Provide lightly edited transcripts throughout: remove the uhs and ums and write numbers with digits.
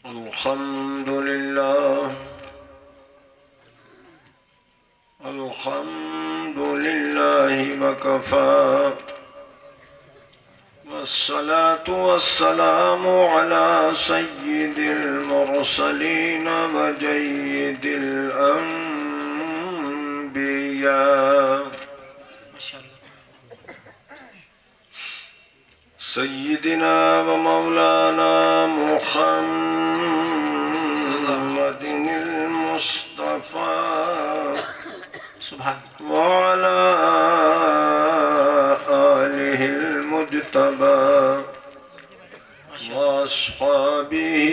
الحمد لله الحمد لله وكفى والصلاة والسلام على سيد المرسلين وجيد الأنبياء سيدنا ومولانا محمد المصطفى وعلى آله المجتبى وأصحابه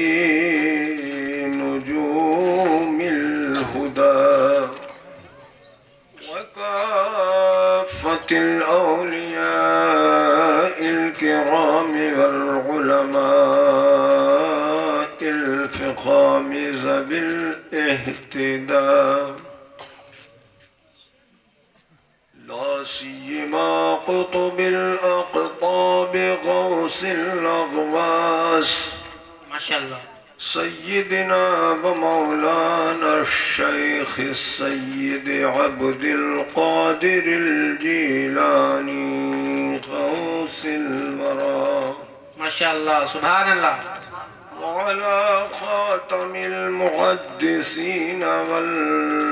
نجوم الهدى وكافة الأولياء الكرام والعلماء الفخام ذوي الاهتداء لا سيما قطب الأقطاب غوث الأغواس ما شاء الله سيدنا ومولانا الشيخ السيد عبد القادر الجيلاني غوث الورى ما شاء الله سبحان الله وعلى خاتم المحدثين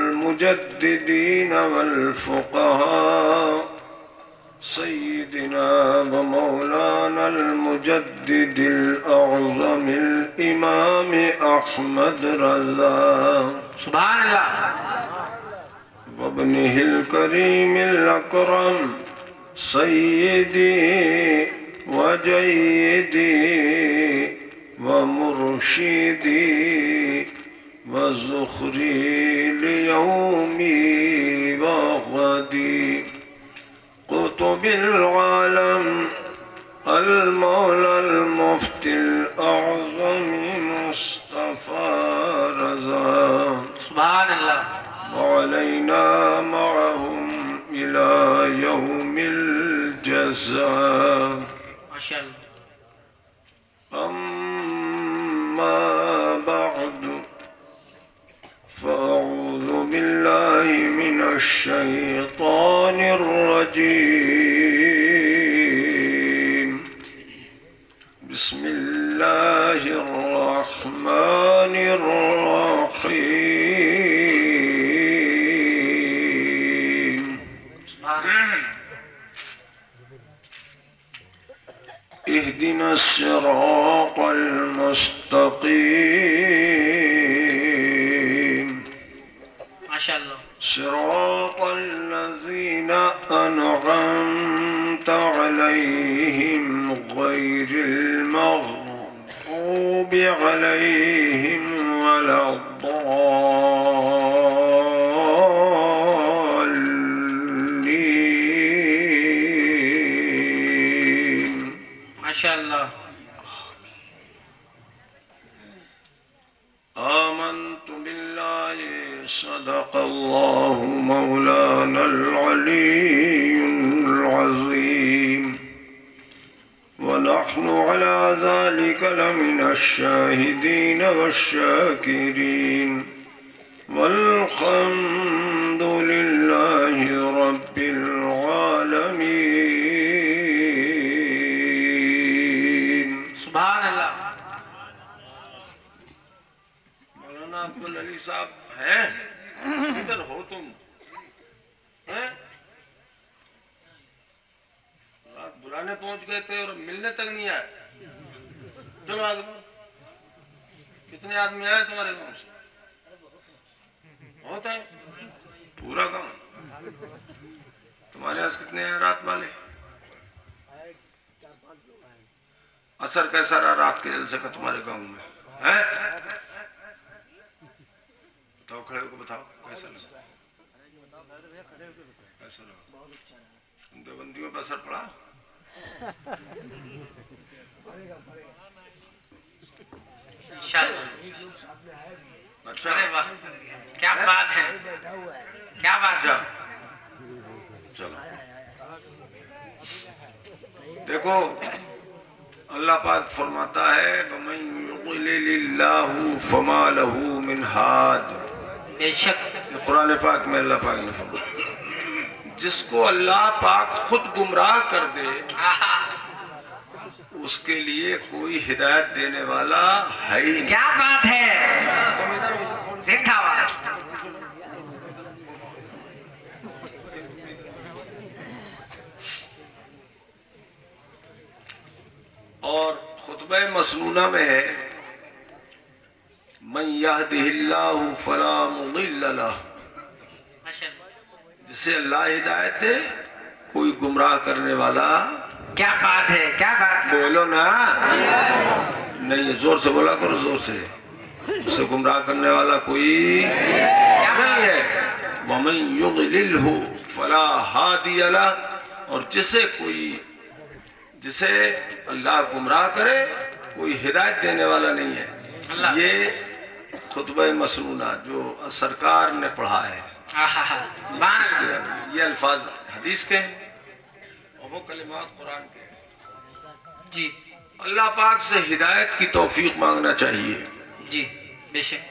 والمجددين والفقهاء سيدنا ومولانا المجدد الأعظم الإمام أحمد رضا سبحان الله وابنه الكريم الأكرم سيدي وجيدي ومرشدي وزخري ليومي وغدي قطب العالم المولى المفتي الأعظم مصطفى رضا سبحان الله وعلينا معهم إلى يوم الجزاء ما شاء الله أما بعد فأعوذ بالله من الشيطان الرجيم بسم الله الرحمن الرحيم اهدنا الصراط المستقيم ما شاء الله صراط الذين أنعمت عليهم غير المغضوب عليهم ولا الضالين ما شاء الله آمنت بالله صدق الله مولانا العلي العظيم ونحن على ذلك لمن الشاهدين والشاكرين والحمد لله رب العالمين سبحان الله مولانا عبد علی صاحب ہیں کدھر ہو تم ہیں رات بلانے پہنچ گئے تھے اور ملنے تک نہیں آئے چلو آگے بڑھو کتنے آدمی آئے تمہارے گاؤں سے ہوتا ہے پورا گاؤں تمہارے پاس کتنے ہیں رات والے اثر کیسا رہا رات کے جلسے کا تمہارے گاؤں میں ہیں بتاؤ کھڑے ہو کے بتاؤ کیسا لگا کیسا لگا دیوبندیوں پہ اثر پڑا انشاءاللہ اچھا ارے واہ کیا بات ہے کیا بات ہے چلو دیکھو اللہ پاک فرماتا ہے وَمَن يُضْلِلِ اللَّهُ فَمَا لَهُ مِنْ هَادٍ، بے شک یہ قرآن پاک میں اللہ پاک نے فرمایا جس کو اللہ پاک خود گمراہ کر دے اس کے لیے کوئی ہدایت دینے والا ہے ہی نہیں۔ کیا بات ہے، زندہ باد۔ اور خطبہ مسنونہ میں ہے من یہدہ اللہ فلا مضل لہ، جسے اللہ ہدایت دے کوئی گمراہ کرنے والا، کیا بات ہے، کیا بات ہے۔ بولو نا، نہیں زور سے بولا کرو، زور سے، اسے گمراہ کرنے والا کوئی نہیں ہے۔ وَمَن يُضْلِلْهُ فَلَا هَادِيَ لَهُ، اور جسے اللہ گمراہ کرے کوئی ہدایت دینے والا نہیں ہے۔ یہ خطبہ مسنونہ جو سرکار نے پڑھا ہے، سبحان اللہ۔ یہ الفاظ حدیث کے ہیں اور وہ کلمات قرآن کے ہیں۔ جی اللہ پاک سے ہدایت کی توفیق مانگنا چاہیے۔ جی بے شک۔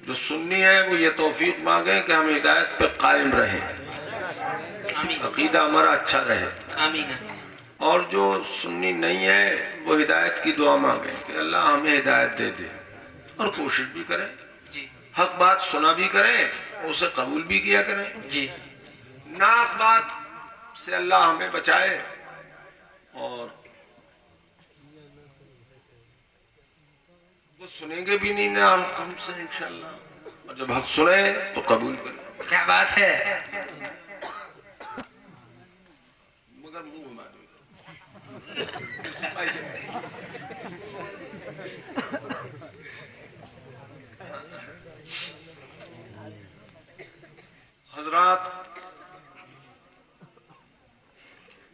جو سنی ہے وہ یہ توفیق مانگیں کہ ہم ہدایت پہ قائم رہیں، آمین عقیدہ ہمارا اچھا رہے، آمین۔ اور جو سنی نہیں ہے وہ ہدایت کی دعا مانگیں کہ اللہ ہمیں ہدایت دے دے، اور کوشش بھی کریں، جی حق بات سنا بھی کریں، اسے قبول بھی کیا کریں، جی ناحق بات سے اللہ ہمیں بچائے، اور وہ سنیں گے بھی نہیں نا ہم سے انشاءاللہ، اور جب حق سنیں تو قبول کریں، کیا بات ہے۔ مگر منہ گھما دو۔ حضرات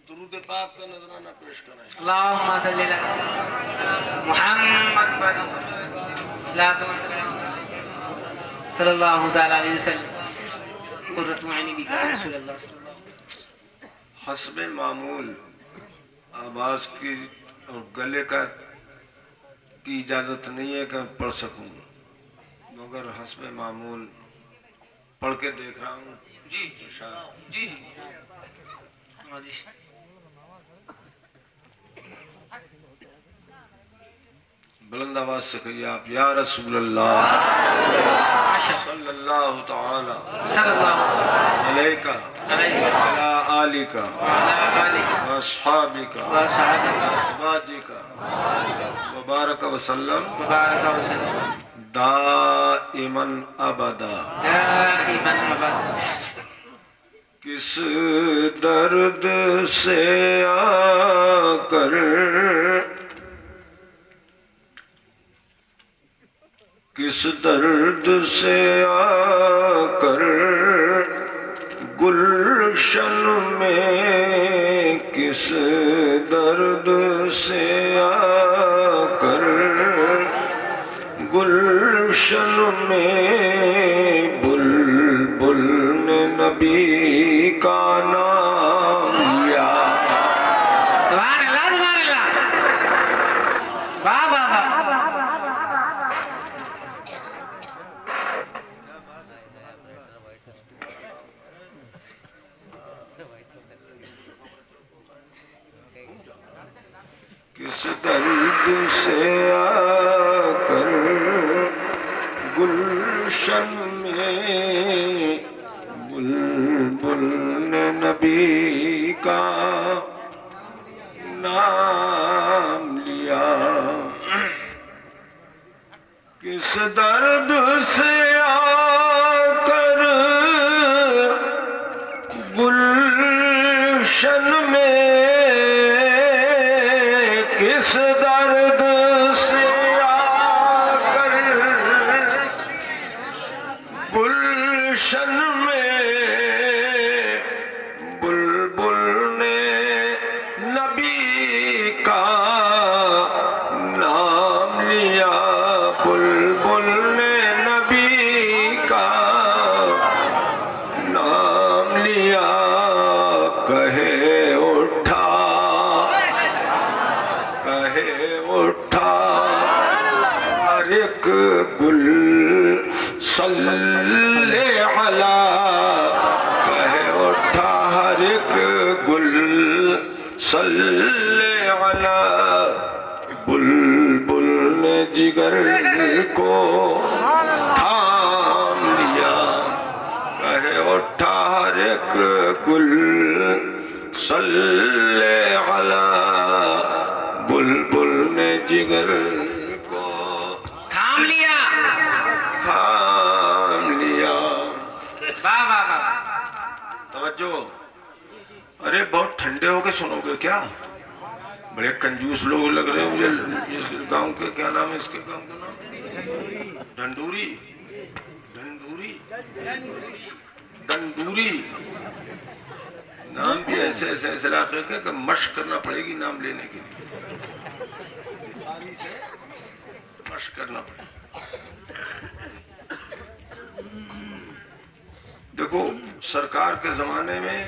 درود پاک کا نذرانہ پیش کریں۔ اللہم صلی اللہ محمد صلی اللہ تعالی علیہ وسلم قرۃ عینی بک رسول اللہ صلی اللہ علیہ وسلم۔ حسب معمول آواز کی اور گلے کی اجازت نہیں ہے کہ میں پڑھ سکوں، مگر حسب معمول پڑھ کے دیکھ رہا ہوں۔ جی جی بلند آواز سے کہیے آپ یا رسول اللہ صلی اللہ تعالی صلی اللہ علیکہ علیہ وعلی آلکہ وسلم واصحابکہ وازواجکہ وبارک وسلم مبارک وسلم دائماً ابدا۔ دائماً ابدا۔ کس درد سے آ کر کس درد سے آ کر گلشن میں، کس درد سے آ کر گلشن میں بلبل نے نبی کا نام لیا۔ سبحان اللہ سبحان اللہ، واہ واہ واہ۔ کس درد سے آ کر گلشن میں بلبل نے نبی کا نام لیا۔ کس درد سے آ کر گلشن میں، کس درد سے آ کر گلشن میں بلبل نے نبی کا نام لیا، بلبل نے نبی ایک گل صلی علی کہے اٹھا ہر ایک گل صلی علی بلبل نے جگر کو تھام لیا کہے اٹھا ہر ایک گل صلی علی بلبل نے جگر کو تھام لیا تھام لیا. واہ واہ واہ. توجہ. ارے بہت ٹھنڈے ہو کے سنو گے کیا؟ بڑے کنجوس لوگ لگ رہے ہیں مجھے. اس گاؤں کے کیا نام ہے؟ اس کے گاؤں کا نام ڈھنڈوری. ڈھنڈوری ڈھنڈوری نام بھی ایسے ایسے ایسے علاقے کے کہ مشق کرنا پڑے گی نام لینے کے لیے. مشق کرنا پڑے گی. دیکھو سرکار کے زمانے میں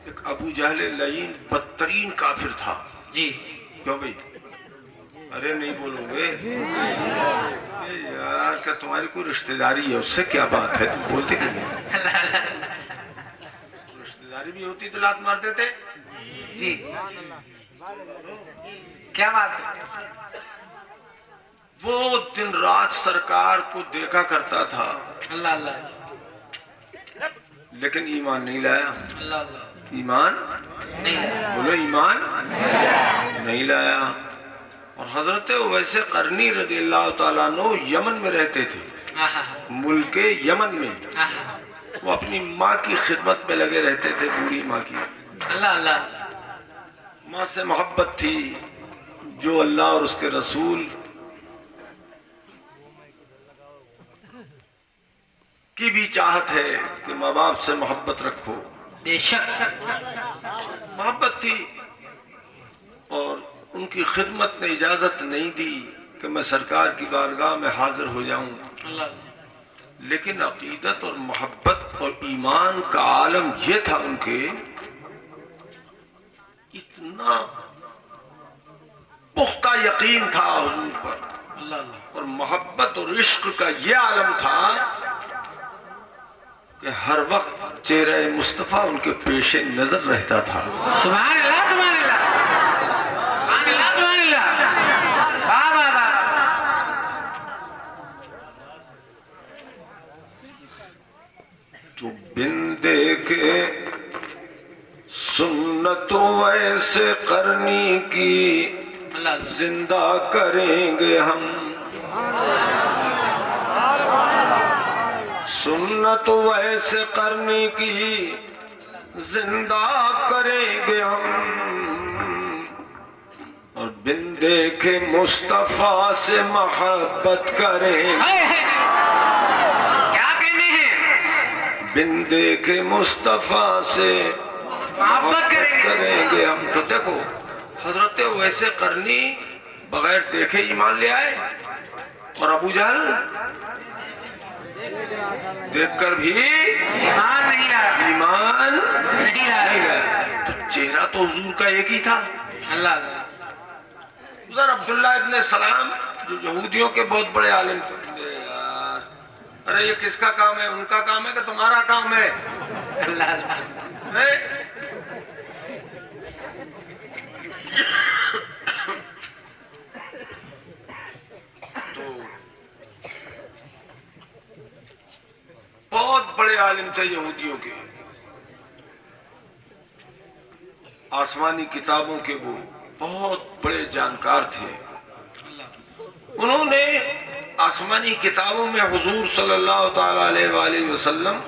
ایک ابو جہل لعین بدترین کافر تھا. جی. کیوں بھئی؟ ارے نہیں بولو گے یار کہ تمہاری کوئی رشتہ داری ہے اس سے کیا بات ہے؟ تم بولتے کیوں نہیں؟ رشتہ داری بھی ہوتی تو لات مار دیتے. جی کیا بات ہے. وہ دن رات سرکار کو دیکھا کرتا تھا اللہ اللہ لیکن ایمان نہیں لایا. اللہ اللہ. ایمان نہیں. بولو ایمان نہیں لایا. اور حضرت ویسے قرنی رضی اللہ تعالیٰ عنہ یمن میں رہتے تھے. ملک یمن میں وہ اپنی ماں کی خدمت میں لگے رہتے تھے. بوڑھی ماں کی. اللہ اللہ. ماں سے محبت تھی جو اللہ اور اس کے رسول کی بھی چاہت ہے کہ ماں باپ سے محبت رکھو. بے شک محبت تھی اور ان کی خدمت نے اجازت نہیں دی کہ میں سرکار کی بارگاہ میں حاضر ہو جاؤں. اللہ. لیکن عقیدت اور محبت اور ایمان کا عالم یہ تھا ان کے اتنا پختہ یقین تھا حضور پر. اللہ اللہ. اور محبت اور عشق کا یہ عالم تھا کہ ہر وقت چہرہ مصطفیٰ ان کے پیش نظر رہتا تھا. سبحان اللہ سبحان اللہ سبحان اللہ سبحان اللہ. واہ واہ واہ. تو بن دیکھے سنت ویسے کرنی کی اللہ اللہ. زندہ کریں گے ہم. سنت ویسے کرنی کی زندہ کریں گے ہم. اور بن دیکھے مصطفیٰ سے محبت کریں گے. کیا کہنے ہیں؟ بن دیکھے مصطفیٰ سے محبت کریں گے ہم. تو دیکھو حضرت ویسے قرنی بغیر دیکھے ایمان لے آئے اور ابو جہل دیکھ کر بھی ایمان نہیں لایا. ایمان نہیں نہیں لایا. لایا. تو چہرہ تو حضور کا ایک ہی تھا. اللہ اللہ. ادھر عبداللہ ابن سلام جو یہودیوں کے بہت بڑے عالم تھے. ارے یہ کس کا کام ہے؟ ان کا کام ہے کہ تمہارا کام ہے؟ اللہ اللہ. تو بہت بڑے عالم تھے یہودیوں کے. آسمانی کتابوں کے وہ بہت بڑے جانکار تھے. انہوں نے آسمانی کتابوں میں حضور صلی اللہ تعالی علیہ وآلہ وسلم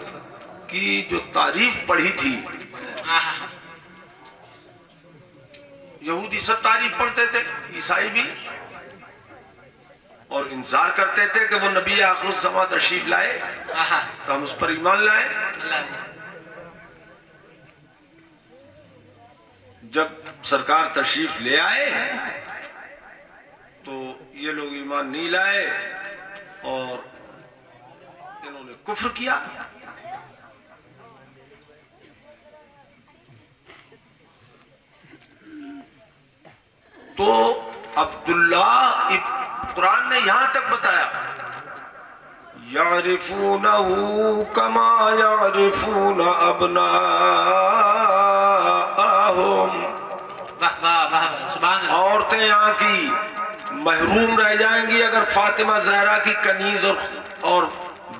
کی جو تعریف پڑھی تھی. یہودی سب تعریف پڑھتے تھے, عیسائی بھی, اور انتظار کرتے تھے کہ وہ نبی آخر الزمان تشریف لائے تو ہم اس پر ایمان لائیں. جب سرکار تشریف لے آئے تو یہ لوگ ایمان نہیں لائے اور انہوں نے کفر کیا. تو عبداللہ قرآن نے یہاں تک بتایا یعرفونہ کما یعرفون ابناءہم. واہ واہ واہ سبحان اللہ. عورتیں یہاں کی محروم رہ جائیں گی اگر فاطمہ زہرا کی کنیز اور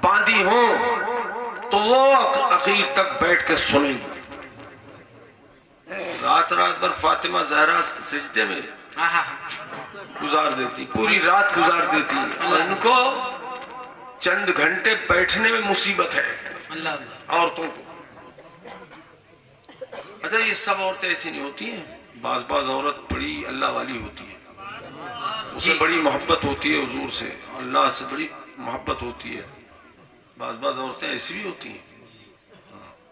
باندھی ہوں تو وہ اخیر تک بیٹھ کے سنیں گی. رات بھر فاطمہ زہرا سجدے میں گزار دیتی, پوری رات گزار دیتی, اور ان کو چند گھنٹے بیٹھنے میں مصیبت ہے عورتوں کو. اچھا یہ سب عورتیں ایسی نہیں ہوتی ہیں, بعض عورت بڑی اللہ والی ہوتی ہے, اسے بڑی محبت ہوتی ہے حضور سے, اللہ سے بڑی محبت ہوتی ہے. بعض عورتیں ایسی بھی ہوتی ہیں,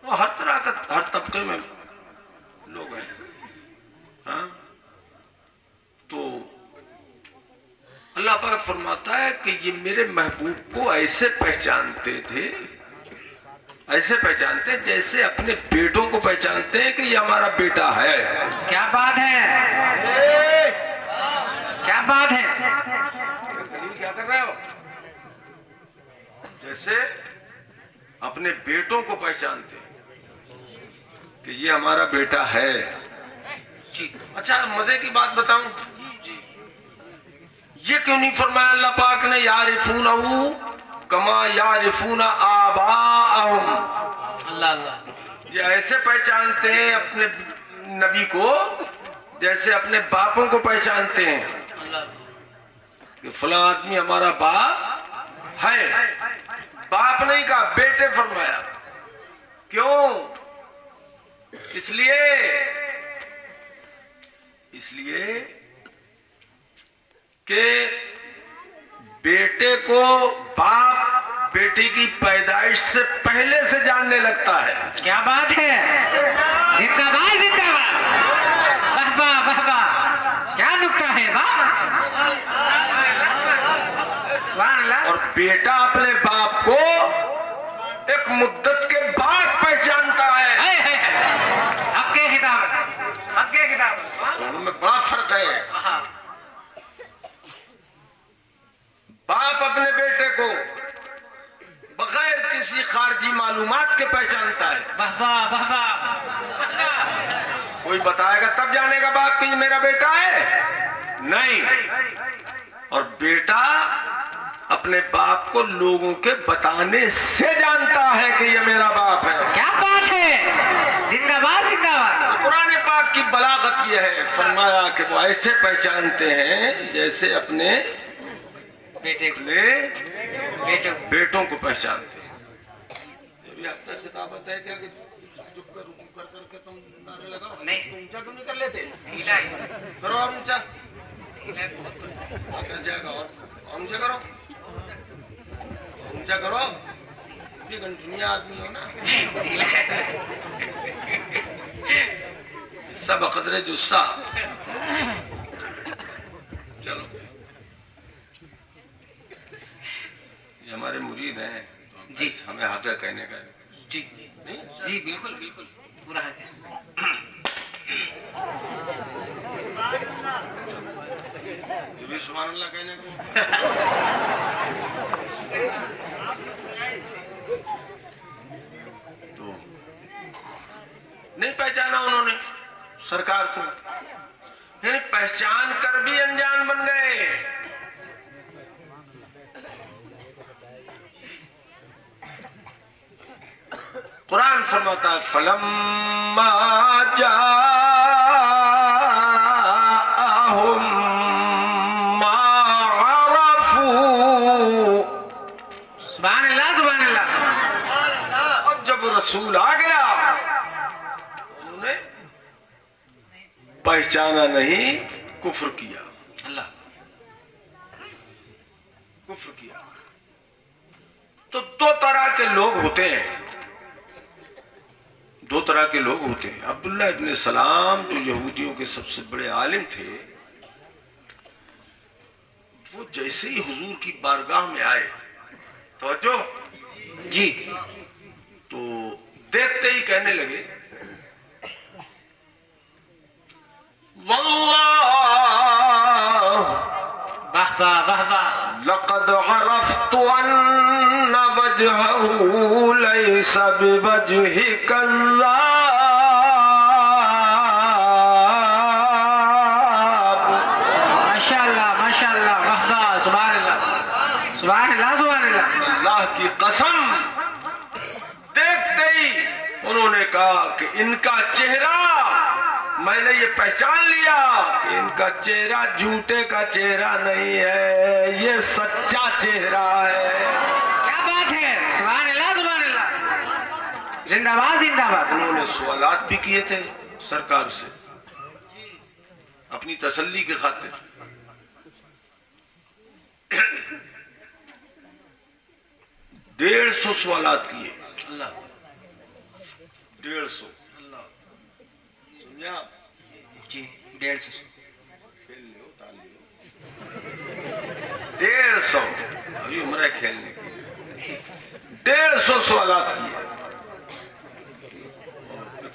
وہ ہر طرح کا ہر طبقے میں لوگ ہیں. ہاں تو اللہ پاک فرماتا ہے کہ یہ میرے محبوب کو ایسے پہچانتے تھے, ایسے پہچانتے جیسے اپنے بیٹوں کو پہچانتے ہیں کہ یہ ہمارا بیٹا ہے. کیا بات ہے, کیا بات ہے. خلیل کیا کر رہے ہو؟ جیسے اپنے بیٹوں کو پہچانتے ہیں کہ یہ ہمارا بیٹا ہے. اچھا مزے کی بات بتاؤں, یہ کیوں نہیں فرمایا اللہ پاک نے یعرفونہ کما یعرفون آباءہم. اللہ اللہ. یہ ایسے پہچانتے ہیں اپنے نبی کو جیسے اپنے باپوں کو پہچانتے ہیں کہ فلاں آدمی ہمارا باپ ہے. باپ نہیں کہا, بیٹے فرمایا. کیوں؟ اس لیے کہ بیٹے کو باپ بیٹی کی پیدائش سے پہلے سے جاننے لگتا ہے. کیا بات ہے, زندہ باد زندہ باد. واہ واہ واہ واہ, کیا نکتہ ہے باپ. سبحان اللہ. اور بیٹا اپنے باپ کو ایک مدت کے بعد پہچانتا ہے. حق کے خطاب, حق کے خطاب. دونوں میں بڑا فرق ہے. باپ اپنے بیٹے کو بغیر کسی خارجی معلومات کے پہچانتا ہے. واہ واہ واہ واہ. کوئی بتائے گا تب جانے گا باپ کہ یہ میرا بیٹا ہے؟ نہیں. اور بیٹا اپنے باپ کو لوگوں کے بتانے سے جانتا ہے کہ یہ میرا باپ ہے. کیا بات ہے, زندہ باد زندہ باد. قرآن پاک کی بلاغت یہ ہے, فرمایا کہ وہ ایسے پہچانتے ہیں جیسے اپنے بیٹوں کو پہچانتے ہیں. یہ بھی آپ کا خطابت ہے کیا کہ چپ کر رکو کر کر کے تم نعرے لگاؤ؟ نہیں, اونچا کیوں نہیں کر لیتے؟ کرو اور اونچا. کیسے جائے گا؟ اور اونچا کرو, اونچا کرو. یہ گنٹنیا آدمی ہو نا, سب قدر جسہ. چلو یہ ہمارے مرید ہیں جی, ہمیں حق ہے کہنے کا. جی جی بالکل بالکل پورا حق ہے. یہ بھی سبحان اللہ کہنے کا. تو نہیں پہچانا انہوں نے سرکار کو, یعنی پہچان کر بھی انجان بن گئے. قرآن فرماتا ہے فَلَمَّا جَاءَهُمْ مَا عَرَفُوا. سبحان اللہ سبحان اللہ. اب جب رسول آ گیا انہوں نے پہچانا نہیں, کفر کیا. اللہ کفر کیا. تو دو طرح کے لوگ ہوتے ہیں, دو طرح کے لوگ ہوتے ہیں. عبداللہ ابن سلام جو یہودیوں کے سب سے بڑے عالم تھے, وہ جیسے ہی حضور کی بارگاہ میں آئے, توجہ جی, تو دیکھتے ہی کہنے لگے واللہ واہ واہ واہ واہ واہ. لقد عرفت ان وجهه ليس بوجه كذاب. ماشاءاللہ ماشاءاللہ واہ واہ. سبحان اللہ سبحان اللہ سبحان اللہ. اللہ کی قسم دیکھتے ہی انہوں نے کہا کہ ان کا چہرہ میں نے یہ پہچان لیا کہ ان کا چہرہ جھوٹے کا چہرہ نہیں ہے، یہ سچا چہرہ ہے. کیا بات ہے. سبحان اللہ سبحان اللہ. زندہ باد زندہ باد. انہوں نے سوالات بھی کیے تھے سرکار سے اپنی تسلی کی خاطر. 150 سوالات کیے. اللہ 150. سمجھا؟ جی 150. 150 ابھی عمر ہے کھیلنے کی. 150 سوالات کیے.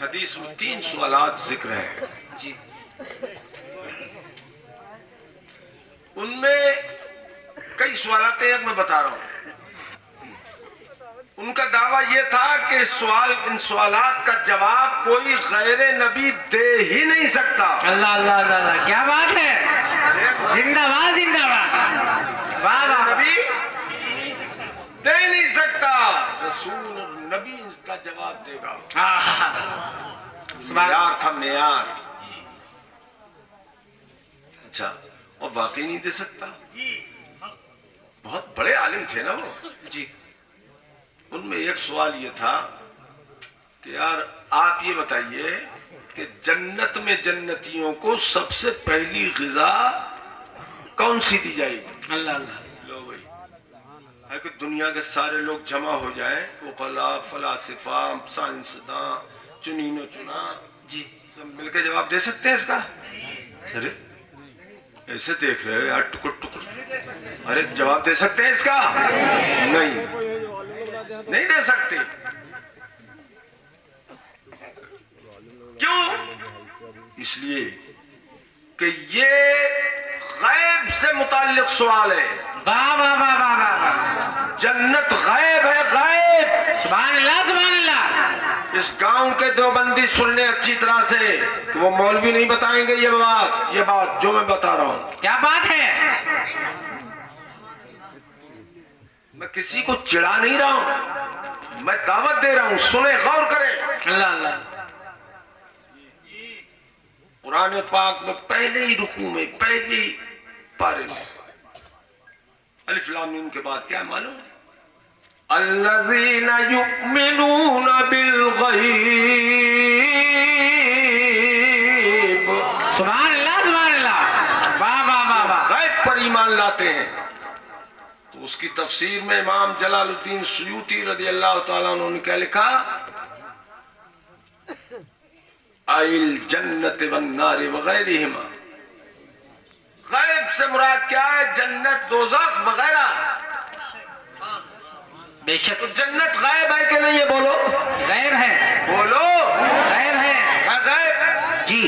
حدیث میں 3 سوالات ذکر ہیں. جی ان میں کئی سوالات ہیں، ایک میں بتا رہا ہوں. ان کا دعویٰ یہ تھا کہ ان سوالات کا جواب کوئی غیر نبی دے ہی نہیں سکتا. اللہ اللہ اللہ اللہ. کیا بات ہے. زندہ باد زندہ باد. واہ واہ. نبی دے ہی نہیں سکتا، رسول اور نبی اس کا جواب دے گا. معیار تھا معیار. اچھا اور واقعی نہیں دے سکتا. بہت بڑے عالم تھے نا وہ. جی ان میں ایک سوال یہ تھا کہ یار آپ یہ بتائیے کہ جنت میں جنتیوں کو سب سے پہلی غذا کون سی دی جائے گی؟ اللہ اللہ. لو بھائی ہے کہ دنیا کے سارے لوگ جمع ہو جائیں، عقلاء، فلاسفہ، سائنسداں، چنین و چنا، جی سب مل کے جواب دے سکتے ہیں اس کا؟ ارے ایسے دیکھ رہے ہو یار ٹکر ٹکر. ارے جواب دے سکتے ہیں اس کا؟ نہیں دے سکتے. کیوں؟ اس لیے کہ یہ غیب سے متعلق سوال ہے. واہ واہ واہ واہ واہ. جنت غیب ہے، غیب. سبحان اللہ سبحان اللہ. اس گاؤں کے دیوبندی سن لیں اچھی طرح سے کہ وہ مولوی نہیں بتائیں گے یہ بات جو میں بتا رہا ہوں. کیا بات ہے. میں کسی کو چڑھا نہیں رہا ہوں، میں دعوت دے رہا ہوں. سنیں، غور کریں. اللہ اللہ. قرآن پاک میں پہلے ہی رکوع میں پہلی پارے میں الف لام میم کے بعد کیا معلوم؟ الذین یؤمنون بالغیب. سبحان اللہ سبحان اللہ. واہ واہ واہ واہ. غیب پر ایمان لاتے ہیں. تو اس کی تفسیر میں امام جلال الدین سیوطی رضی اللہ تعالیٰ عنہ نے کیا لکھا؟ ایل جنت والنار وغیرہما. غیب سے مراد کیا ہے؟ جنت، دوزخ وغیرہ. بے شک. تو جنت غیب ہے کہ نہیں؟ یہ بولو. غیب ہے. بولو. غیب ہے. غیب. جی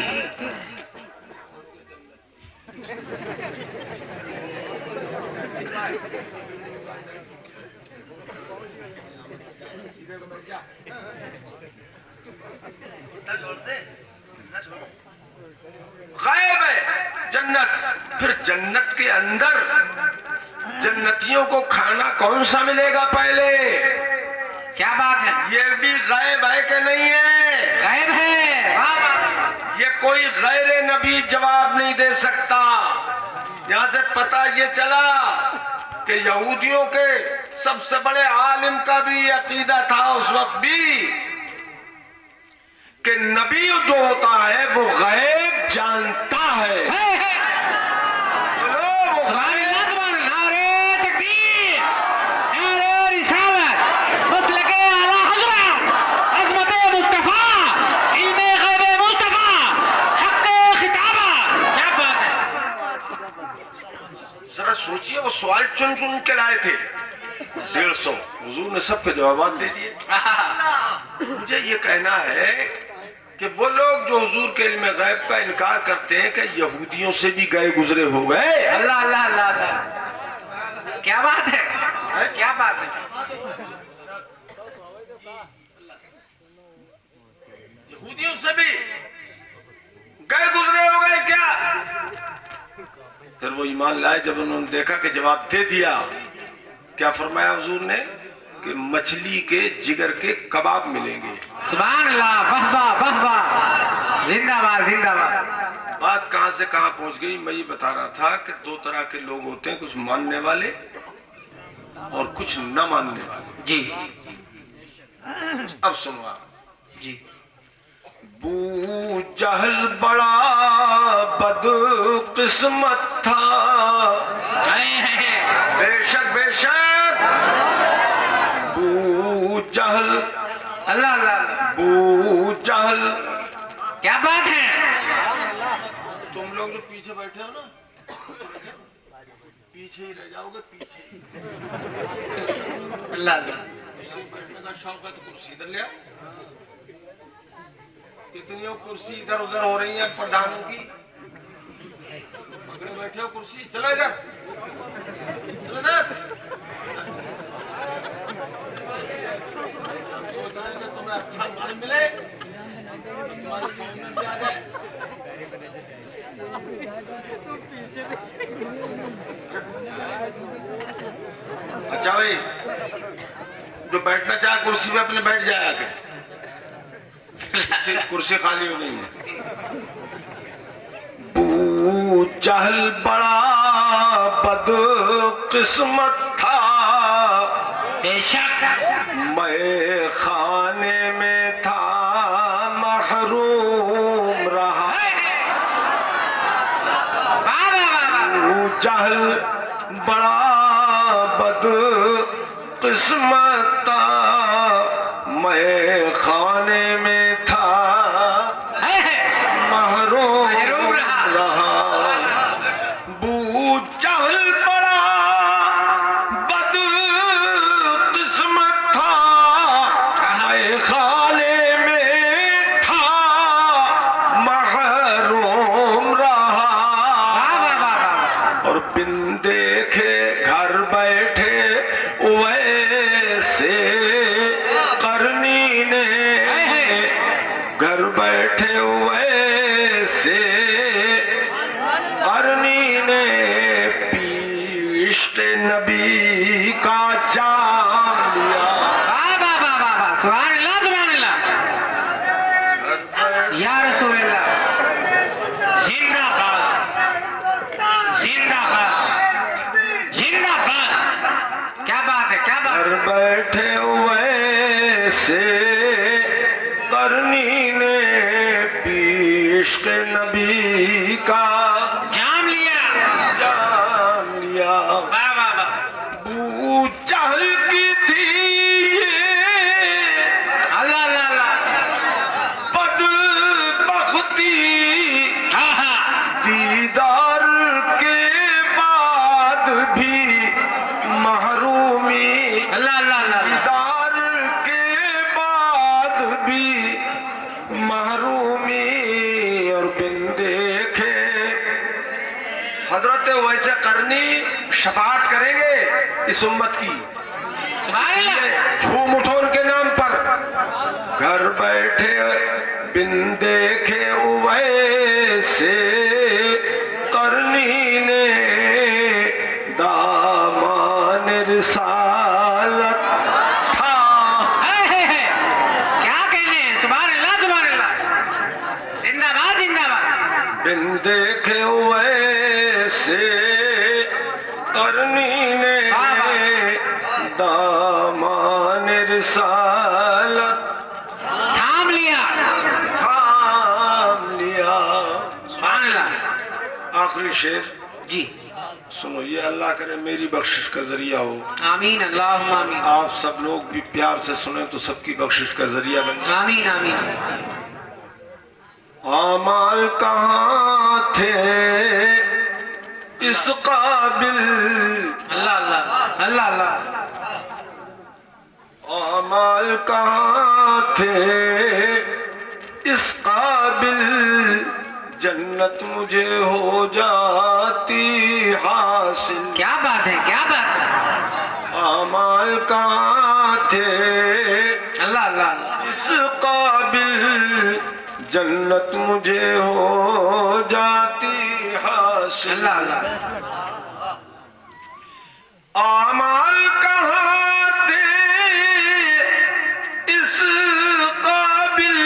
غیب ہے جنت. پھر جنت کے اندر جنتیوں کو کھانا کون سا ملے گا پہلے؟ کیا بات ہے. یہ بھی غیب ہے کہ نہیں ہے؟ غیب ہے. واہ واہ. یہ کوئی غیر نبی جواب نہیں دے سکتا. یہاں سے پتہ یہ چلا کہ یہودیوں کے سب سے بڑے عالم کا بھی عقیدہ تھا اس وقت بھی کہ نبی جو ہوتا ہے وہ غیب جانتا ہے. سبحان اللہ سبحان اللہ. نعرہ تکبیر، نعرہ رسالت، مسلک اعلی حضرت، عظمت مصطفیٰ، علم غیب مصطفیٰ، حق خطابہ. کیا بات ہے. ذرا سوچئے وہ سوال چن چن کے لائے تھے 150. حضور نے سب کے جوابات دے دیے. مجھے یہ کہنا ہے کہ وہ لوگ جو حضور کے علم غیب کا انکار کرتے ہیں کہ یہودیوں سے بھی گئے گزرے ہو گئے. اللہ اللہ اللہ اللہ، کیا بات ہے، کیا بات ہے. یہودیوں سے بھی گئے گزرے ہو گئے کیا؟ پھر وہ ایمان لائے جب انہوں نے دیکھا کہ جواب دے دیا. کیا فرمایا حضور نے کہ مچھلی کے جگر کے کباب ملیں گے. سبحان اللہ، واہ واہ واہ واہ، زندہ باد زندہ باد. بات کہاں سے کہاں پہنچ گئی. میں یہ بتا رہا تھا کہ دو طرح کے لوگ ہوتے ہیں، کچھ ماننے والے اور کچھ نہ ماننے والے. جی اب سنو آپ. جی. ابو جہل بڑا بد قسمت تھا. بے شک بے شک ابو جہل، اللہ اللہ، ابو جہل. کیا بات ہے. تم لوگ جو پیچھے بیٹھے ہو نا، پیچھے ہی رہ جاؤ گے. پیچھے اللہ اللہ. بیٹھنے کا شوق ہے تو کرسی ادھر لے آؤ. کتنی کرسی ادھر ادھر ہو رہی ہیں پردھانوں کی. پکڑے بیٹھے ہو کرسی. چلو ادھر، چلو ادھر. سوچ رہے ہیں کہ تمہیں اچھا مال ملے، تمہاری سامنے بھی آ جائے. اچھا بھائی، جو بیٹھنا چاہے کرسی پہ اپنے بیٹھ جائے. آ کے کرسی خالی ہو نہیں ہے. ابو جہل بڑا بد قسمت تھا. بے شک. میں خانے میں تھا محروم رہا. ابو جہل بڑا بد قسمت تھا. میں خانے میں تھا محروم رہا. ابو جہل بڑا بد قسمت تھا. میں خانے میں تھا محروم رہا. اور بن دیکھے گھر بیٹھے ویسے کرنی نے، گھر بیٹھے ویسے کرنی نے عشق نبی کا جام لیا. سبحان اللہ سبحان اللہ، یا رسول اللہ. زندہ باد زندہ باد زندہ باد. کیا بات ہے، کیا بات. گھر بیٹھے ویسے کرنی نے عشق نبی کا جام لیا. جام لیا. واہ واہ واہ. ابو جہل کی تھی اللہ اللہ اللہ. بد بختی، آہا. دیدار کے بعد بھی محرومی. اللہ اللہ اللہ. دیدار کے بعد بھی محرومی. اور بن دیکھے حضرت ویسے کرنی شفاعت کریں گے اس امت کی. سبحان اللہ. جھوم اٹھو ان کے نام پر. گھر بیٹھے بن دیکھے ویسے کرنی نے دامان رسالت تھا. کیا کہنے ہیں. سبحان اللہ سبحان اللہ. زندہ باد زندہ باد. بن دیکھے ویسے کرنی نے دامان رسالت تھام لیا. تھام لیا. سبحان اللہ. آخری شعر جی سنو. یہ اللہ کرے میری بخشش کا ذریعہ ہو. آمین اللہم آمین. آپ سب لوگ بھی پیار سے سنیں تو سب کی بخشش کا ذریعہ بن جائے. آمین آمین. اعمال کہاں تھے اس قابل. اللہ اللہ اللہ اللہ. اعمال کہاں تھے اس قابل جنت مجھے ہو جاتی حاصل. کیا بات ہے، کیا بات ہے. اعمال کہاں تھے اللہ اللہ اللہ. اس قابل جنت مجھے ہو جاتی حاصل. اللہ اللہ. اعمال کہاں تھے اس قابل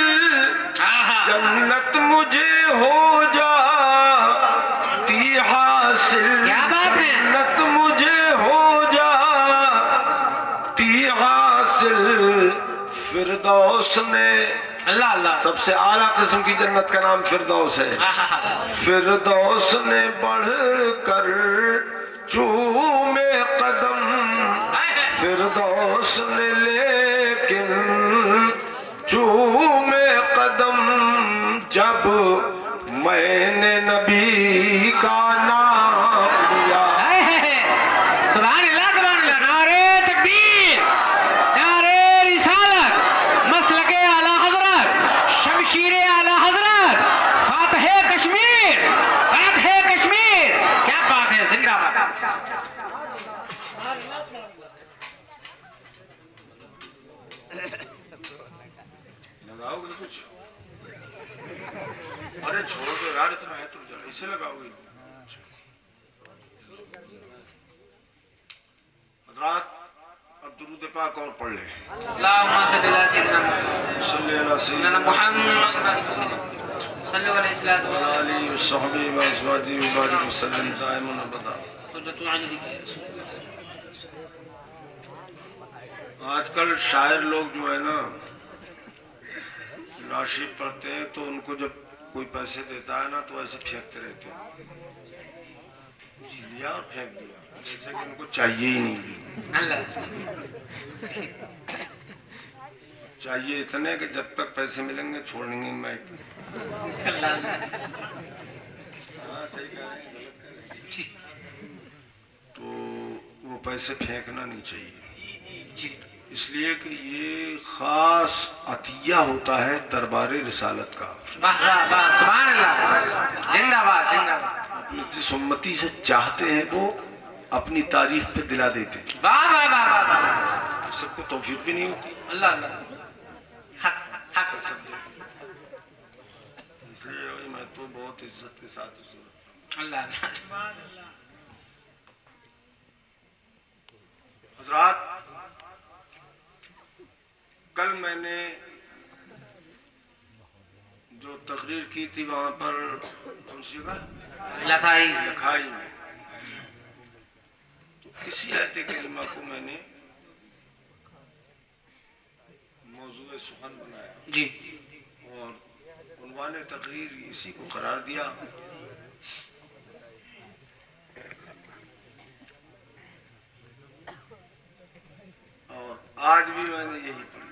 جنت مجھے ہو جاتی حاصل. کیا بات ہے. جنت مجھے ہو جاتی حاصل. فردوس نے اللہ اللہ. سب سے اعلیٰ قسم کی جنت کا نام فردوس ہے. فردوس نے بڑھ کر چومے قدم. فردوس نے لیکن چومے قدم جب میں نے نبی کا نام لیا. سبحان اللہ سبحان اللہ. نعرے تکبیر، نعرے رسالت، مسلک اعلی حضرت، شمشیر اعلی حضرت، فاتح کشمیر، فاتح کشمیر. کیا بات ہے. زندہ باد. لگاؤ گے کچھ؟ ارے چھوڑ دو یار، اتنا ہے تو ذرا اسے لگاؤ گے. حضرات اب درود پاک اور پڑھ لیں. اللہم صلی اللہ سیدنا محمد صلی اللہ سیدنا محمد صلی اللہ علیہ وسلم وعلی آلہ وصحبہ وازواجہ وبارک وسلم دائما ابدا. آج کل شاعر لوگ جو ہے نا ناشید پڑھتے ہیں تو ان کو جب کوئی پیسے دیتا ہے نا تو ایسے پھینکتے رہتے ہیں. جی لیا اور پھینک دیا جیسے کہ ان کو چاہیے ہی نہیں. اللہ. چاہیے اتنے کہ جب تک پیسے ملیں گے چھوڑیں گے میں. اللہ. ہاں صحیح کہہ رہے ہیں، غلط کہہ رہے ہیں. تو وہ پیسے پھینکنا نہیں چاہیے، اس لیے کہ یہ خاص عطیہ ہوتا ہے دربار رسالت کا. سبحان اللہ. زندہ باد زندہ باد. اپنی جس امتی سے چاہتے ہیں وہ اپنی تعریف پہ دلا دیتے ہیں. واہ واہ واہ واہ. سب کو توفیق بھی نہیں ہوتی. اللہ اللہ. حق حق. اس لیے میں تو بہت عزت کے ساتھ اللہ اللہ. حضرات کل میں نے جو تقریر کی تھی وہاں پر کون سی جگہ لکھائی لکھائی میں، تو اسی آیت کریمہ کو میں نے موضوع سخن بنایا جی. اور عنوان تقریر اسی کو قرار دیا. اور آج بھی میں نے یہی پڑھی.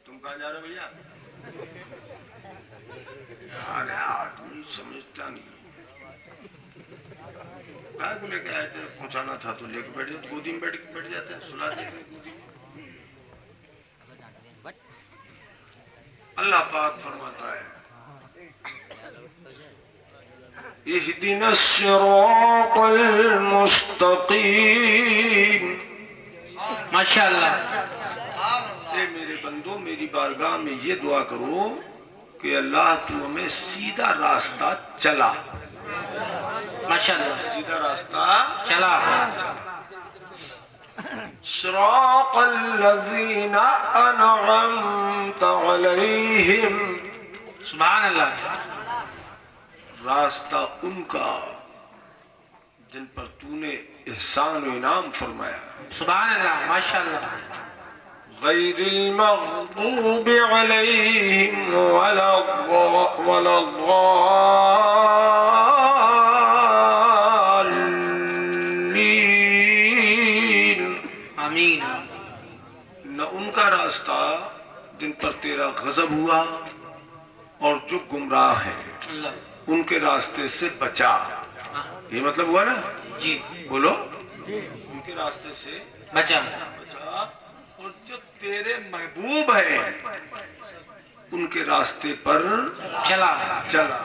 تم کہاں جا رہے ہو بھیا؟ ارے آدمی سمجھتا نہیں. کہاں کو لے کے آئے تھے؟ پہنچانا تھا تو لے کے بیٹھ جاتے، گودی میں بیٹھ جاتے ہیں، سلا دیتے ہیں گودی میں. اللہ پاک فرماتا ہے اہدنا الصراط المستقیم. ماشاءاللہ. اے میرے بندو میری بارگاہ میں یہ دعا کرو کہ اللہ تو ہمیں سیدھا راستہ چلا. ماشاءاللہ. سیدھا راستہ چلا. صراط الذین انعمت علیہم. سبحان اللہ. راستہ ان کا جن پر تو نے احسان و انعام فرمایا. سبحان اللہ. ماشاءاللہ. غیر المغضوب علیہم ولا الضالین. آمین. نہ ان کا راستہ جن پر تیرا غضب ہوا اور جو گمراہ ہیں اللہ. ان کے راستے سے بچا. یہ مطلب ہوا نا؟ جی. بولو. ان کے راستے سے بچا اور جو تیرے محبوب ہیں ان کے راستے پر چلا چلا،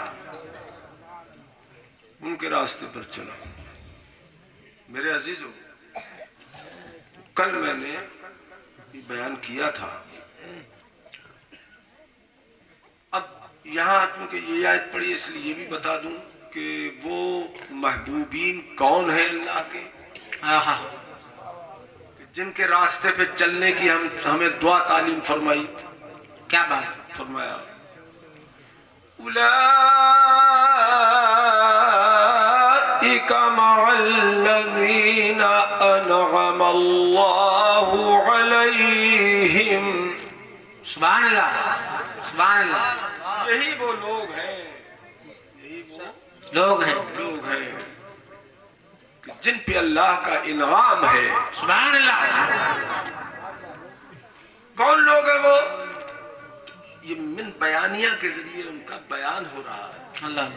ان کے راستے پر چلا۔ میرے عزیزو، کل میں نے بیان کیا تھا، اب یہاں چونکہ یہ آیت پڑھی اس لیے یہ بھی بتا دوں کہ وہ محبوبین کون ہیں اللہ کے، آہا جن کے راستے پہ چلنے کی ہمیں دعا تعلیم فرمائی۔ کیا بات فرمایا اولئک مع الذین انعم اللہ علیہم، سبحان اللہ سبحان اللہ، یہی وہ لوگ ہیں، یہی وہ لوگ ہیں لوگ ہیں کہ جن پہ اللہ کا انعام ہے۔ سبحان اللہ، کون لوگ ہیں وہ؟ یہ من بیانیہ کے ذریعے ان کا بیان ہو رہا ہے۔ اللہ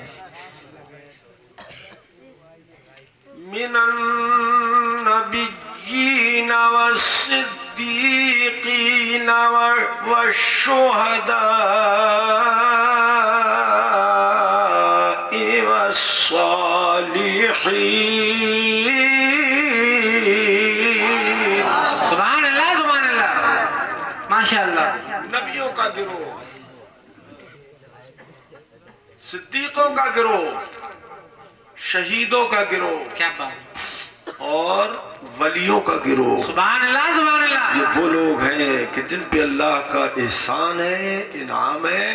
من النبیین والصدیقین والشہداء والصالحین۔ سبحان اللہ سبحان اللہ، ماشاء اللہ، نبیوں کا گروہ، صدیقوں کا گروہ، شہیدوں کا گروہ کیا بات، اور ولیوں کا گروہ۔ سبحان اللہ سبحان اللہ، یہ وہ لوگ ہیں کہ جن پہ اللہ کا احسان ہے، انعام ہے،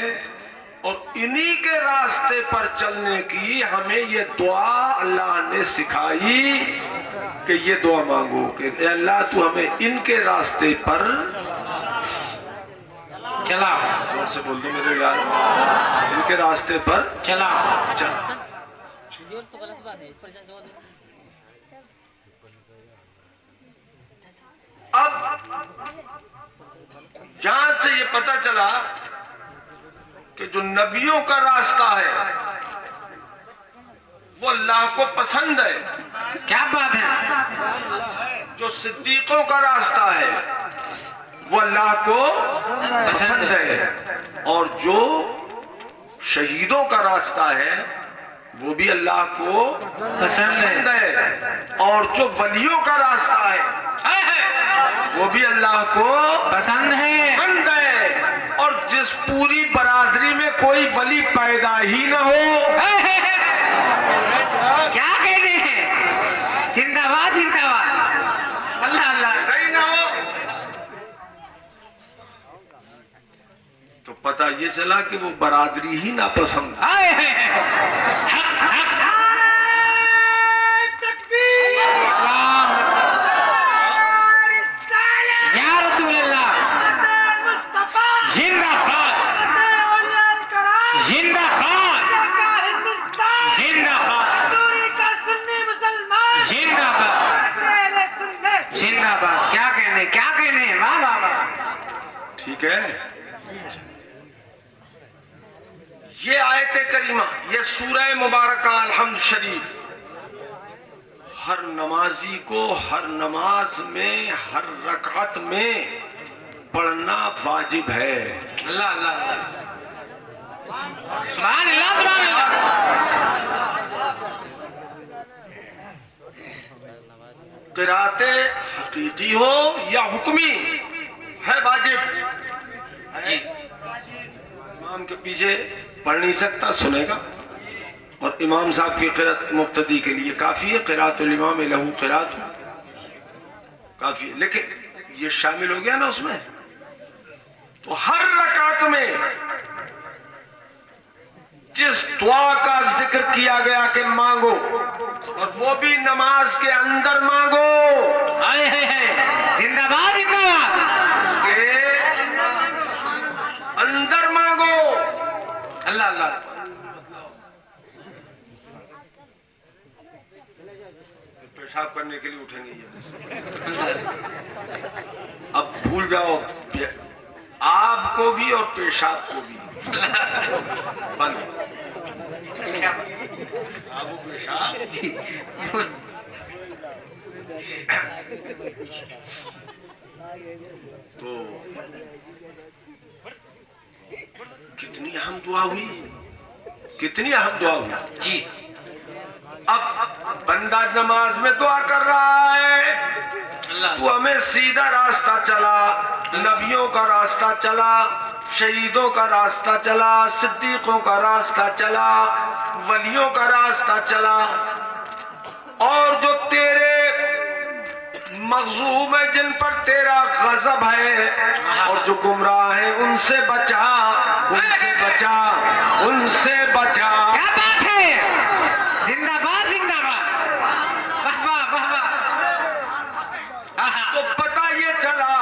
اور انہی کے راستے پر چلنے کی ہمیں یہ دعا اللہ نے سکھائی کہ یہ دعا مانگو کہ اے اللہ تو ہمیں ان کے راستے پر چلا زور سے بول دو میرے یار، ان کے راستے پر چلا چلا۔ اب جہاں سے یہ پتہ چلا کہ جو نبیوں کا راستہ ہے وہ اللہ کو پسند ہے، کیا بات ہے، جو صدیقوں کا راستہ ہے وہ اللہ کو پسند ہے، اور جو شہیدوں کا راستہ ہے وہ بھی اللہ کو پسند ہے، اور جو ولیوں کا راستہ ہے وہ بھی اللہ کو پسند ہے، پسند ہے۔ اور جس پوری برادری میں کوئی ولی پیدا ہی نہ ہو، کیا کہنے ہیں، زندہ باد زندہ باد، اللہ اللہ، پیدا ہی نہ ہو، تو پتہ یہ چلا کہ وہ برادری ہی ناپسند ہے۔ یا رسول اللہ، زندہ باد زندہ باد زندہ باد زندہ باد زندہ باد، کیا کہنے واہ واہ واہ، ٹھیک ہے، یہ آیت کریمہ، یہ سورہ مبارکہ الحمد شریف ہر نمازی کو ہر نماز میں ہر رکعت میں پڑھنا واجب ہے۔ اللہ اللہ، سبحان اللہ سبحان اللہ، قرات حقیقی ہو یا حکمی ہے واجب جی، امام کے پیچھے پڑھ نہیں سکتا، سنے گا، اور امام صاحب کی قرات مقتدی کے لیے کافی ہے، قرات الامام لہو قرات کافی ہے، لیکن یہ شامل ہو گیا نا اس میں، تو ہر رکعت میں جس دعا کا ذکر کیا گیا کہ مانگو، اور وہ بھی نماز کے اندر مانگو، زندہ باد زندہ باد، اس کے اندر مانگو۔ اللہ اللہ، پیشاب کرنے کے لیے اٹھیں گے یہ، اب بھول جاؤ آپ کو بھی اور پیشاب کو بھی، بند آپ کو پیشاب تو کتنی اہم دعا ہوئی، کتنی اہم دعا ہوئی. جی اب بندہ نماز میں دعا کر رہا ہے، اللہ تو ہمیں سیدھا راستہ چلا، نبیوں کا راستہ چلا، شہیدوں کا راستہ چلا، صدیقوں کا راستہ چلا، ولیوں کا راستہ چلا، اور جو تیرے مغضوب ہے، جن پر تیرا غضب ہے، اور جو گمراہ ہیں، ان سے بچا، ان سے بچا، ان سے بچا. کیا بات ہے، زندہ باد زندہ باد، واہ واہ واہ واہ. تو پتہ یہ چلا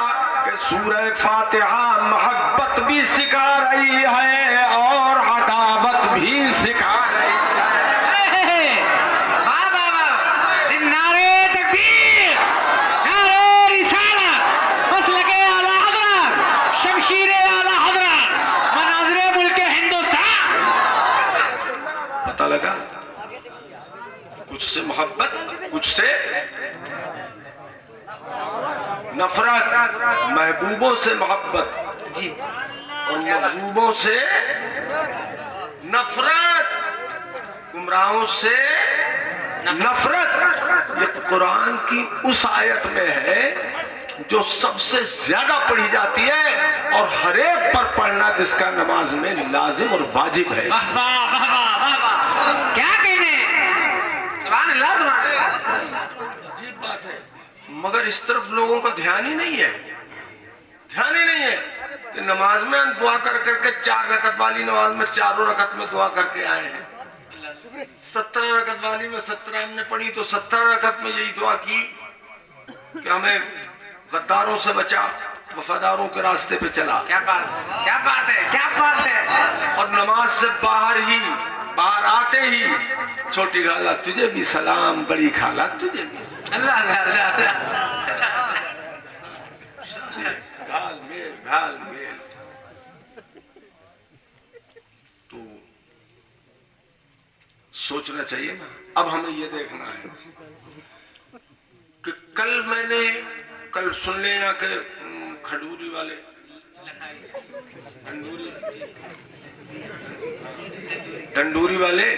کہ سورہ فاتحہ محبت بھی سکھا رہی ہے اور عداوت بھی سکھا رہی ہے. واہ واہ واہ. نعرے تکبیر، نعرے رسالت، مسلک اعلی حضرت، شمشیر اعلی حضرت، مناظر ملک ہندوستان. پتہ لگا، کچھ سے محبت، کچھ سے نفرت، محبوبوں سے محبت جی اور محبوبوں سے نفرت، گمراہوں سے نفرت. یہ قرآن کی اس آیت میں ہے جو سب سے زیادہ پڑھی جاتی ہے اور ہر ایک پر پڑھنا جس کا نماز میں لازم اور واجب ہے. واہ واہ واہ واہ واہ واہ. کیا کہنے، سبحان اللہ سبحان اللہ. عجیب بات ہے، مگر اس طرف لوگوں کا دھیان ہی نہیں ہے، دھیان ہی نہیں ہے کہ نماز میں ہم دعا کر کر کے 4 رکعت والی نماز میں چاروں رکعت میں دعا کر کے آئے ہیں. 17 رکعت والی میں 17 ہم نے پڑھی تو 17 رکعت میں یہی دعا کی کہ ہمیں غداروں سے بچا، وفاداروں کے راستے پہ چلا. کیا بات ہے، کیا بات ہے، کیا بات ہے. اور نماز سے باہر آتے ہی چھوٹی خالہ تجھے بھی سلام، بڑی خالہ تجھے بھی سلام. اللہ اللہ اللہ گھال میل گھال میل. تو سوچنا چاہیے نا. اب ہمیں یہ دیکھنا ہے کہ کل سن لیں یا کہ کھڈوری والے ڈنڈوری والے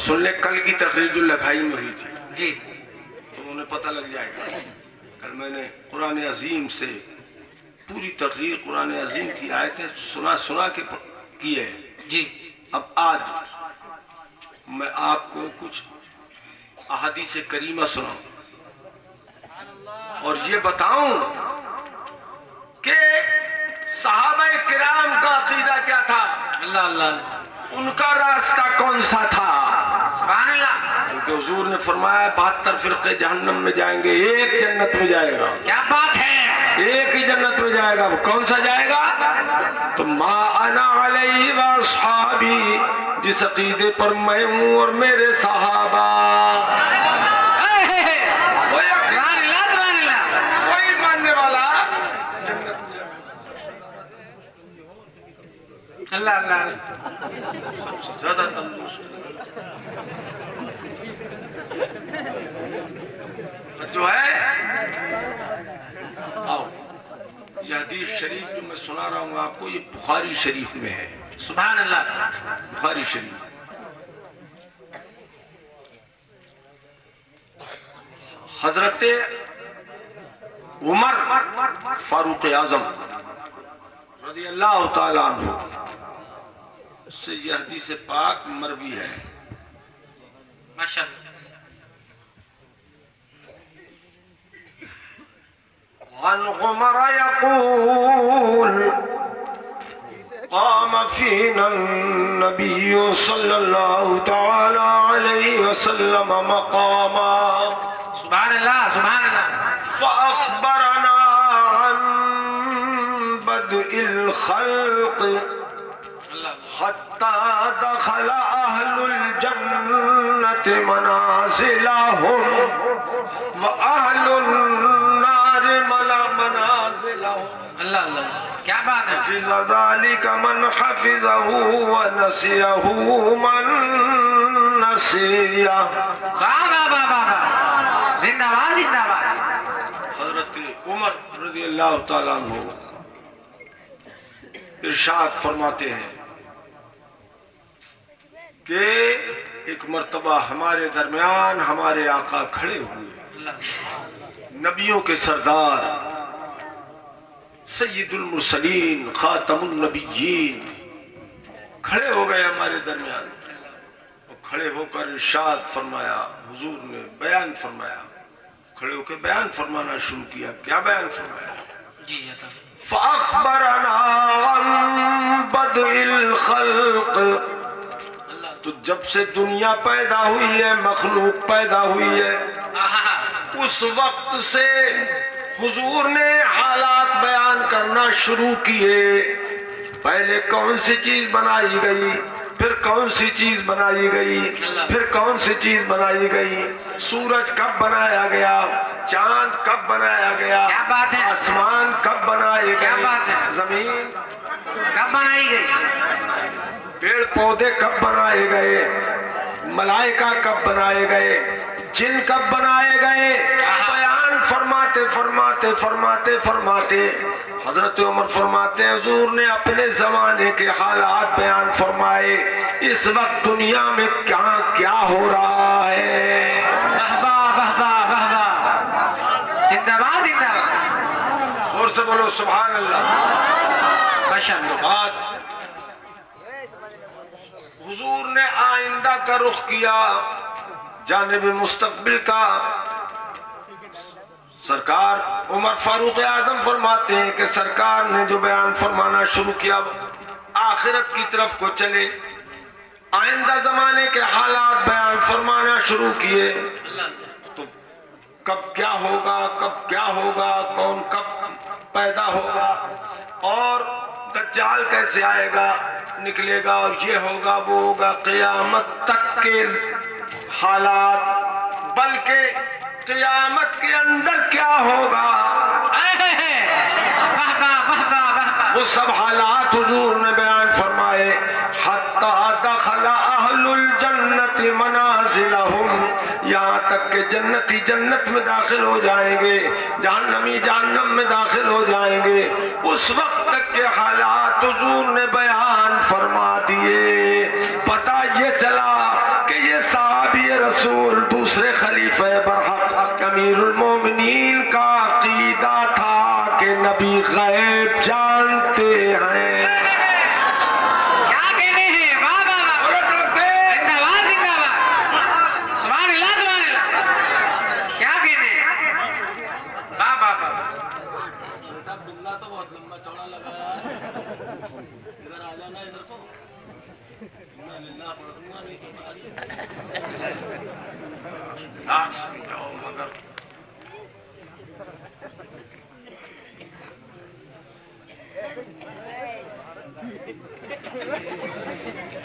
سن لیں، کل کی تقریر جو لکھائی میں ہوئی تھی جی، تو انہیں پتہ لگ جائے گا. کل میں نے قرآن عظیم سے پوری تقریر قرآن عظیم کی آیتیں سنا کے کی ہے. جی اب آج میں آپ کو کچھ احادیث کریمہ سناؤں اور یہ بتاؤں کہ صحابہ کرام کا عقیدہ کیا تھا، اللہ اللہ ان کا راستہ کون سا تھا. سبحان اللہ. کیونکہ حضور نے فرمایا 72 فرقے جہنم میں جائیں گے، ایک جنت میں جائے گا. کیا بات ہے، ایک ہی جنت میں جائے گا. وہ کون سا جائے گا؟ تو ما انا علیہ واصحابی، جس عقیدے پر میں ہوں اور میرے صحابہ. سبحان اللہ سبحان اللہ. کوئی ماننے والا جنت میں جائے گا. اللہ اللہ. سب سے زیادہ تندرست جو ہے. آؤ، یہ حدیث شریف جو میں سنا رہا ہوں آپ کو، یہ بخاری شریف میں ہے. سبحان اللہ. بخاری شریف. حضرت عمر فاروق اعظم رضی اللہ تعالیٰ عنہ سے یہ حدیث پاک مروی ہے. ماشاء اللہ. عن عمر يقول قام فينا النبي صلى الله تعالى عليه وسلم مقاما سبحان اللہ سبحان اللہ. فأخبرنا عن بدء الخلق حتى دخل أهل الجنة منازلهم وأهل النار منازلهم. اللہ اللہ. کیا بات ہے. حفظ ذلك من حفظه ونسيه من نسيه. واہ واہ واہ واہ واہ. زندہ باد زندہ باد حضرت عمر رضی اللہ تعالیٰ عنہ ارشاد فرماتے ہیں کہ ایک مرتبہ ہمارے درمیان ہمارے آقا کھڑے ہوئے، نبیوں کے سردار سید المرسلین خاتم النبیین کھڑے ہو گئے ہمارے درمیان، اور کھڑے ہو کر ارشاد فرمایا، حضور نے بیان فرمایا، کھڑے ہو کے بیان فرمانا شروع کیا۔ کیا بیان فرمایا؟ جی فَأَخْبَرَنَا عَنْ بَدْءِ الْخَلْقِ، تو جب سے دنیا پیدا ہوئی ہے، مخلوق پیدا ہوئی ہے، اس وقت سے حضور نے حالات بیان کرنا شروع کیے۔ پہلے کون سی چیز بنائی گئی، پھر کون سی چیز بنائی گئی، پھر کون سی چیز بنائی گئی، سورج کب بنایا گیا، چاند کب بنایا گیا، کیا بات ہے، آسمان کب بنائے کیا گئے، بات ہے، زمین کب بنائی گئی، پیڑ پودے کب بنائے گئے، ملائکہ کب بنائے گئے، جن کب بنائے گئے، بیان فرماتے فرماتے فرماتے فرماتے حضرت عمر فرماتے ہیں حضور نے اپنے زمانے کے حالات بیان فرمائے، اس وقت دنیا میں کیا کیا ہو رہا ہے۔ زندہ باد زندہ باد، اور سے بولو سبحان اللہ۔ ماشاءاللہ۔ حضور نے آئندہ کا رخ کیا، جانب مستقبل کا۔ سرکار عمر فاروق اعظم فرماتے ہیں کہ سرکار نے جو بیان فرمانا شروع کیا، آخرت کی طرف کو چلے، آئندہ زمانے کے حالات بیان فرمانا شروع کیے، تو کب کیا ہوگا، کب کیا ہوگا، کون کب پیدا ہوگا، اور دجال کیسے آئے گا، نکلے گا، اور یہ ہوگا وہ ہوگا، قیامت تک کے حالات، بلکہ قیامت کے اندر کیا ہوگا، وہ سب حالات حضور نے بیان فرمائے۔ حتی دخل اہل الجنت منازلہم، یہاں تک کہ جنتی جنت میں داخل ہو جائیں گے، جہنمی جہنم میں داخل ہو جائیں گے، اس وقت تک کے حالات حضور نے بیان فرما دیے۔ پتہ یہ چلا کہ یہ صحابی رسول دوسرے خلیفہ برحق امیر المومنین کا عقیدہ تھا کہ نبی غیب جانتے ہیں۔ کیا کہنے ہیں، واہ واہ واہ، زندہ باد زندہ باد، سبحان اللہ سبحان اللہ، کیا کہنے ہیں، واہ واہ واہ۔ تو بہت لمبا چوڑا لگا ہے، ادھر آ جانا، ادھر کو مگر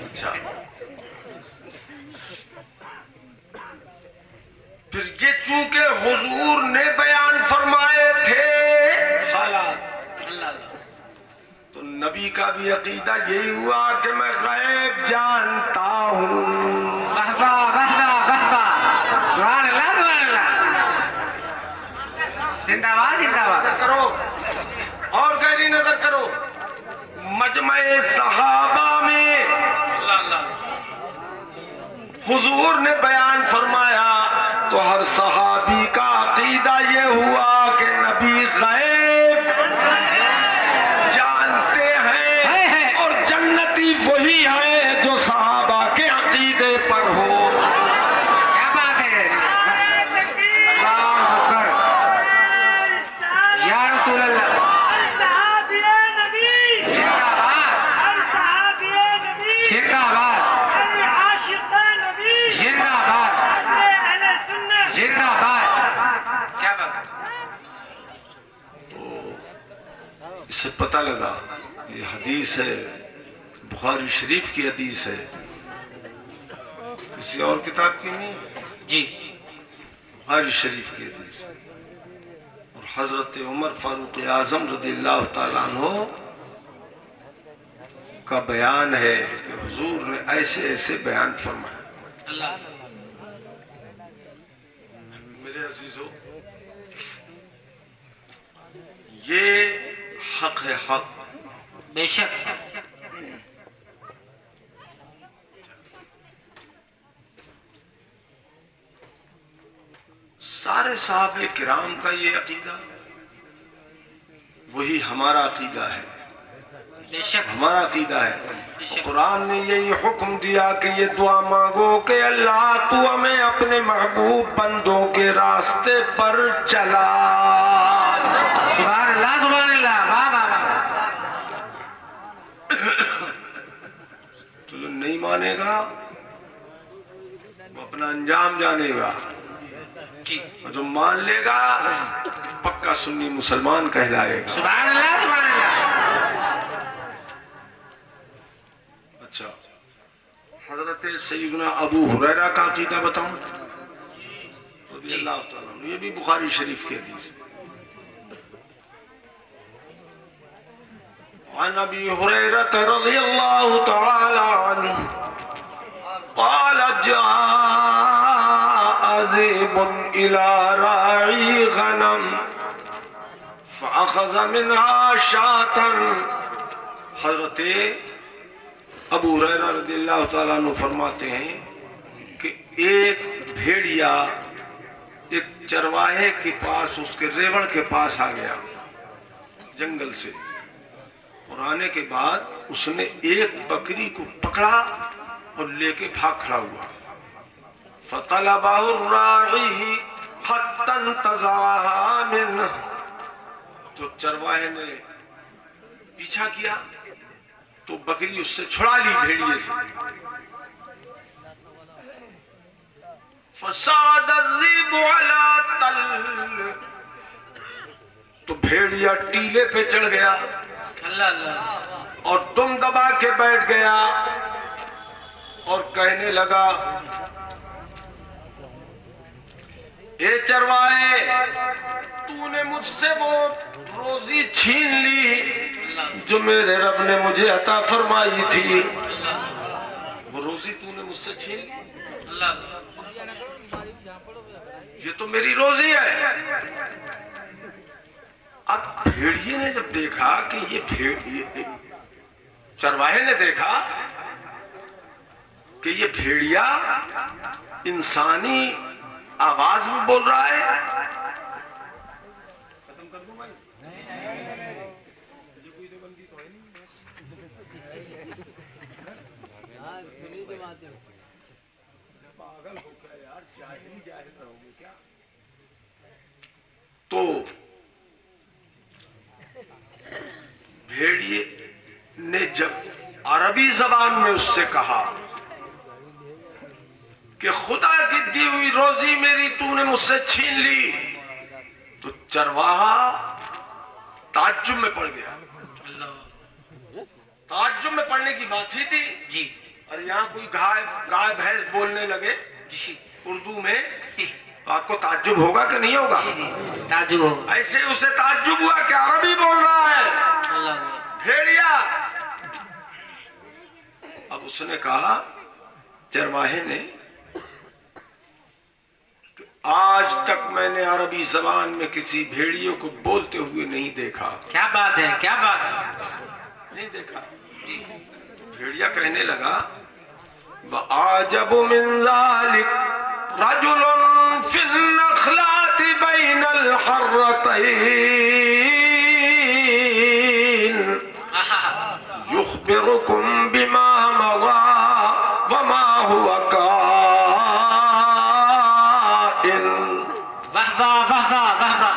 اچھا، پھر یہ چونکہ حضور نے بیان فرمائے تھے حالات، تو نبی کا بھی عقیدہ یہی ہوا کہ میں غیب جانتا ہوں۔ واہ واہ واہ واہ واہ واہ، سبحان اللہ سبحان اللہ، زندہ باد زندہ باد۔ نظر کرو اور گہری نظر کرو، مجمع صحابہ میں حضور نے بیان فرمایا تو ہر صحابی کا عقیدہ یہ ہوا کہ نبی غیب جانتے ہیں، اور جنتی وہی ہے جو صحابہ کے عقیدے پر ہو۔ کیا بات ہے، اللہ اکبر، یا رسول اللہ، زندہ باد زندہ باد زندہ باد، کیا بات، اس سے پتہ لگا یہ حدیث ہے، بخاری شریف کی حدیث ہے، کسی اور کتاب کی نہیں، جی بخاری شریف کی حدیث ہے، اور حضرت عمر فاروق اعظم رضی اللہ تعالیٰ عنہ کا بیان ہے کہ حضور نے ایسے ایسے بیان فرمایا۔ اللہ، میرے عزیزو، یہ حق ہے، حق. بے شک. سارے صحابہ کرام کا یہ عقیدہ، وہی ہمارا عقیدہ ہے، بے شک. ہمارا عقیدہ ہے. قرآن نے یہی حکم دیا کہ یہ دعا مانگو کہ اللہ تو ہمیں اپنے محبوب بندوں کے راستے پر چلا. سبحان اللہ، سبحان اللہ، واہ واہ واہ. تو جو نہیں مانے گا وہ اپنا انجام جانے گا، جی. اور جو مان لے گا پکا سنی مسلمان کہلائے گا. سبحان اللہ، سبحان اللہ. اچھا، حضرت سیدنا ابو ہریرہ کا عقیدہ بتاؤں رضی اللہ تعالیٰ عنہ. یہ بھی بخاری شریف کی حدیث ہے. عن ابی ہریرہ رضی اللہ تعالی عنہ قال جاء ذئب الى راعی غنم فاخذ منها شاة. حضرت ابو ہریرہ رضی اللہ تعالیٰ عنہ فرماتے ہیں کہ ایک بھیڑیا ایک چرواہے کے پاس، اس کے ریوڑ کے پاس آ گیا جنگل سے، اور آنے کے بعد اس نے ایک بکری کو پکڑا اور لے کے بھاگ کھڑا ہوا. فَطَلَبَهُ الرَّاعِي حَتَّى انْتَزَعَهَا مِنْهُ. تو چرواہے نے پیچھا کیا تو بکری اس سے چھڑا لی بھیڑیے سے. فَصَعَدَ الذِّئْبُ عَلَى تَلٍّ. تو بھیڑیا ٹیلے پہ چڑھ گیا اللہ اللہ. اور دم دبا کے بیٹھ گیا اور کہنے لگا اے چرواہے، تو نے مجھ سے وہ روزی چھین لی جو میرے رب نے مجھے عطا فرمائی تھی. وہ روزی تو نے مجھ سے چھین لی، اللہ اللہ. یہ تو میری روزی ہے. اب بھیڑیے نے جب دیکھا کہ یہ چرواہے نے دیکھا کہ یہ بھیڑیا انسانی آواز میں بول رہا ہے. ختم کر دوں بھائی؟ پاگل ہو کیا یار، جاہل رہو گے کیا؟ تو بھیڑیے نے جب عربی زبان میں اس سے کہا کہ خدا کی دی ہوئی روزی میری تو نے مجھ سے چھین لی، تو چرواہا تعجب میں پڑ گیا. تعجب میں پڑنے کی بات ہی تھی جی. اور یہاں کوئی گائے بھینس بولنے لگے اردو میں تو آپ کو تعجب ہوگا کہ نہیں ہوگا؟ تعجب ہوگا. ایسے اسے تعجب ہوا کہ عربی بول رہا ہے بھیڑیا. اب اس نے کہا، چرواہے نے، کہ آج تک میں نے عربی زبان میں کسی بھیڑیوں کو بولتے ہوئے نہیں دیکھا. کیا بات ہے، کیا بات ہے. نہیں دیکھا. بھیڑیا کہنے لگا وَأَعْجَبُ مِنْ ذَلِكَ رَجُلٌ فِي النَّخْلَاتِ بَيْنَ الْحَرَّتَيْنِ يُخْبِرُكُمْ بِمَا مَضَى وَمَا هُوَ كَائِنٌ.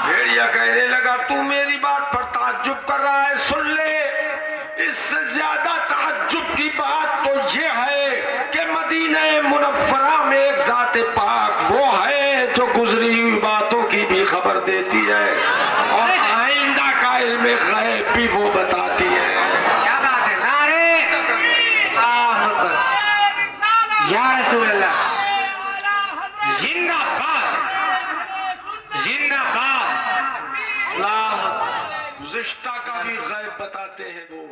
بھیڑیا کہنے لگا تو میری بات پر تعجب کر رہا ہے، سن لے، اس سے زیادہ تعجب کی بات تو یہ ہے کہ مدینہ منورہ میں ایک ذات پاک وہ ہے جو گزری ہوئی باتوں کی بھی خبر دیتی ہے اور آئندہ کا علم غیب بھی وہ بتاتی ہے. کیا بات ہے. نعرے یا رسول اللہ، زندہ باد، زندہ باد. گزشتہ کا بھی غیب بتاتے ہیں وہ.